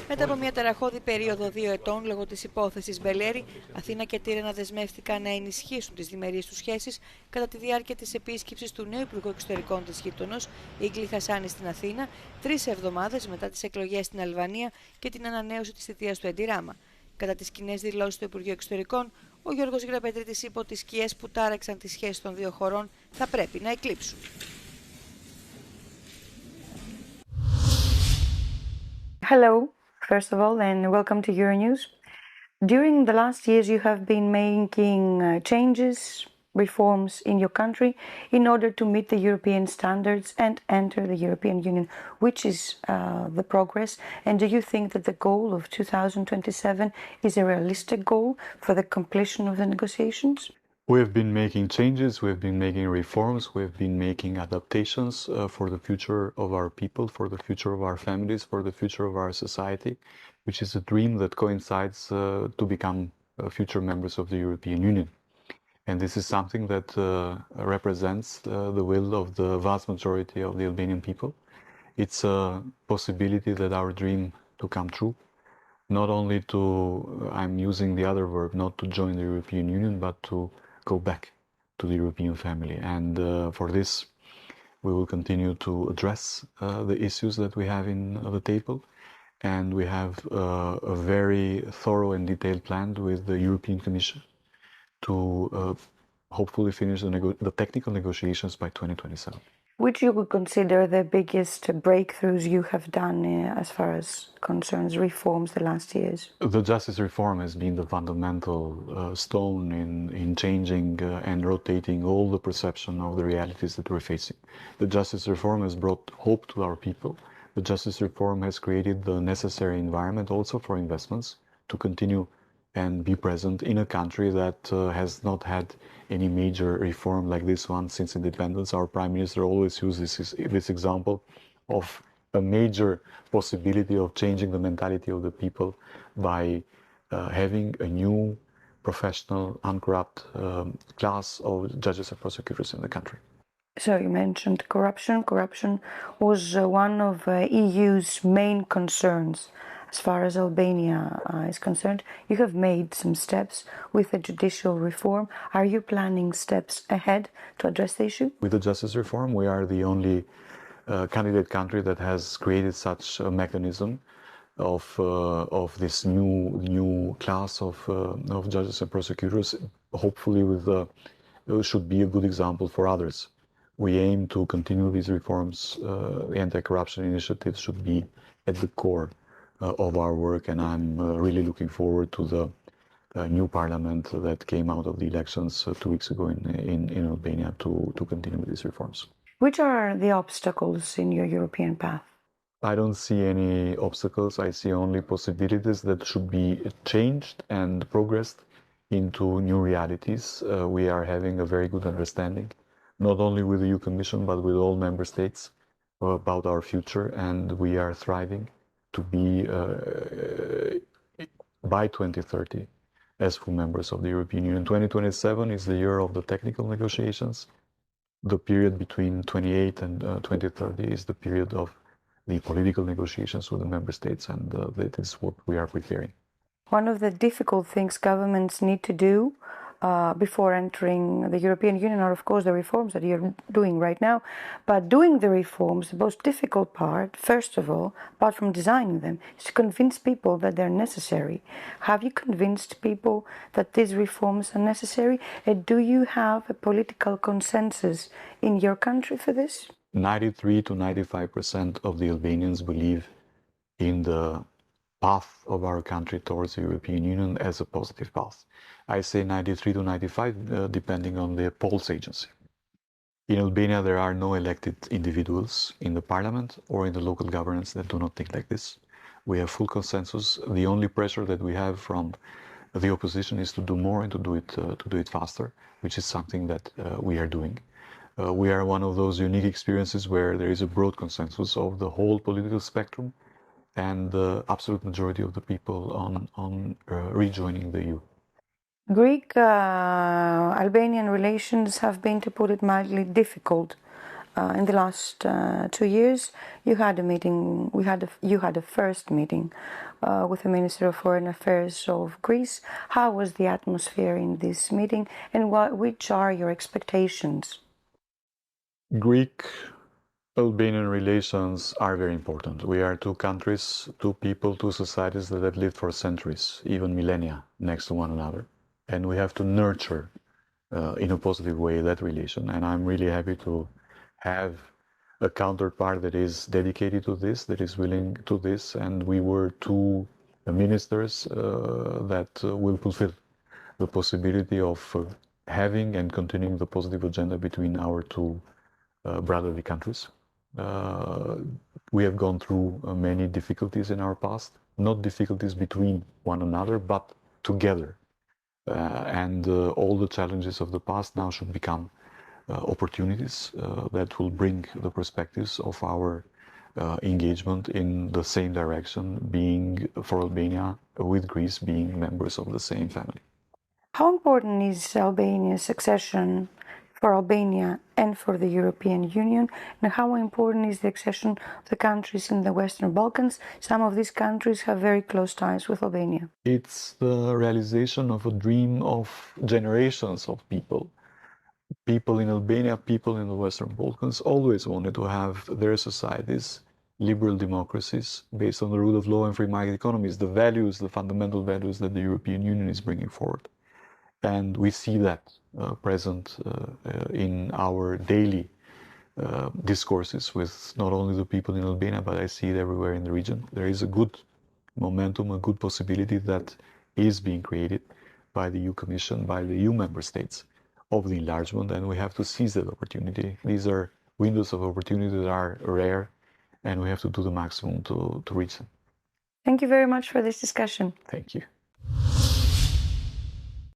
Μετά από μια ταραχώδη περίοδο 2 ετών λόγω της υπόθεσης Μπελέρη, Αθήνα και Τύρανα δεσμεύτηκαν να ενισχύσουν τις διμερείς τους σχέσεις κατά τη διάρκεια της επίσκεψης του νέου Υπουργού Εξωτερικών της γείτονος, Ιγκλί Χασάνι, στην Αθήνα, 3 εβδομάδες μετά τις εκλογές στην Αλβανία και την ανανέωση της θητείας του Εντιράμα. Κατά τις κοινές δηλώσεις του Υπουργείου Εξωτερικών, ο Γιώργος Γραπετρίτης είπε ότι οι σκιές που τάραξαν τις σχέσεις των δύο χωρών θα πρέπει να εκλείψουν. Hello, first of all, and welcome to Euronews. During the last years, you have been making changes, reforms in your country in order to meet the European standards and enter the European Union. Which is the progress? And do you think that the goal of 2027 is a realistic goal for the completion of the negotiations? We have been making changes, we have been making reforms, we have been making adaptations for the future of our people, for the future of our families, for the future of our society, which is a dream that coincides to become future members of the European Union. And this is something that represents the will of the vast majority of the Albanian people. It's a possibility that our dream to come true, not only to, I'm using the other verb, not to join the European Union, but to go back to the European family. And for this, we will continue to address the issues that we have in the table. And we have a very thorough and detailed plan with the European Commission to hopefully finish the technical negotiations by 2027. Which you would consider the biggest breakthroughs you have done as far as concerns reforms the last years? The justice reform has been the fundamental stone in changing and rotating all the perception of the realities that we're facing. The justice reform has brought hope to our people. The justice reform has created the necessary environment also for investments to continue and be present in a country that has not had any major reform like this one since independence. Our Prime Minister always uses this example of a major possibility of changing the mentality of the people by having a new, professional, uncorrupt class of judges and prosecutors in the country. So you mentioned corruption. Corruption was one of EU's main concerns. As far as Albania is concerned, you have made some steps with the judicial reform. Are you planning steps ahead to address the issue? With the justice reform, we are the only candidate country that has created such a mechanism of this new class of judges and prosecutors. Hopefully, it should be a good example for others. We aim to continue these reforms. The anti-corruption initiative should be at the core of our work, and I'm really looking forward to the new parliament that came out of the elections 2 weeks ago in Albania to continue with these reforms. Which are the obstacles in your European path? I don't see any obstacles. I see only possibilities that should be changed and progressed into new realities. We are having a very good understanding, not only with the EU Commission, but with all member states about our future, and we are thriving to be by 2030 as full members of the European Union. 2027 is the year of the technical negotiations. The period between 28 and 2030 is the period of the political negotiations with the member states, and that is what we are preparing. One of the difficult things governments need to do before entering the European Union are, of course, the reforms that you're doing right now. But doing the reforms, the most difficult part, first of all, apart from designing them, is to convince people that they're necessary. Have you convinced people that these reforms are necessary? And do you have a political consensus in your country for this? 93 to 95% of the Albanians believe in the path of our country towards the European Union as a positive path. I say 93 to 95 depending on the polls agency. In Albania, there are no elected individuals in the parliament or in the local governance that do not think like this. We have full consensus. The only pressure that we have from the opposition is to do more and to do it faster, which is something that we are doing. We are one of those unique experiences where there is a broad consensus of the whole political spectrum and the absolute majority of the people on rejoining the EU. Greek-Albanian relations have been, to put it mildly, difficult In the last 2 years, you had a meeting. You had a first meeting with the Minister of Foreign Affairs of Greece. How was the atmosphere in this meeting, and which are your expectations? Greek-Albanian relations are very important. We are two countries, two people, two societies that have lived for centuries, even millennia, next to one another, and we have to nurture in a positive way that relation. And I'm really happy to have a counterpart that is dedicated to this, that is willing to this, and we were two ministers that will fulfill the possibility of having and continuing the positive agenda between our two brotherly countries. We have gone through many difficulties in our past, not difficulties between one another, but together. And all the challenges of the past now should become opportunities that will bring the perspectives of our engagement in the same direction, being for Albania, with Greece being members of the same family. How important is Albania's accession for Albania and for the European Union, and how important is the accession of the countries in the Western Balkans? Some of these countries have very close ties with Albania. It's the realization of a dream of generations of people. People in Albania, people in the Western Balkans always wanted to have their societies liberal democracies based on the rule of law and free market economies, the values, the fundamental values that the European Union is bringing forward. And we see that present in our daily discourses with not only the people in Albania, but I see it everywhere in the region. There is a good momentum, a good possibility that is being created by the EU Commission, by the EU member states of the enlargement, and we have to seize that opportunity. These are windows of opportunity that are rare, and we have to do the maximum to reach them. Thank you very much for this discussion. Thank you.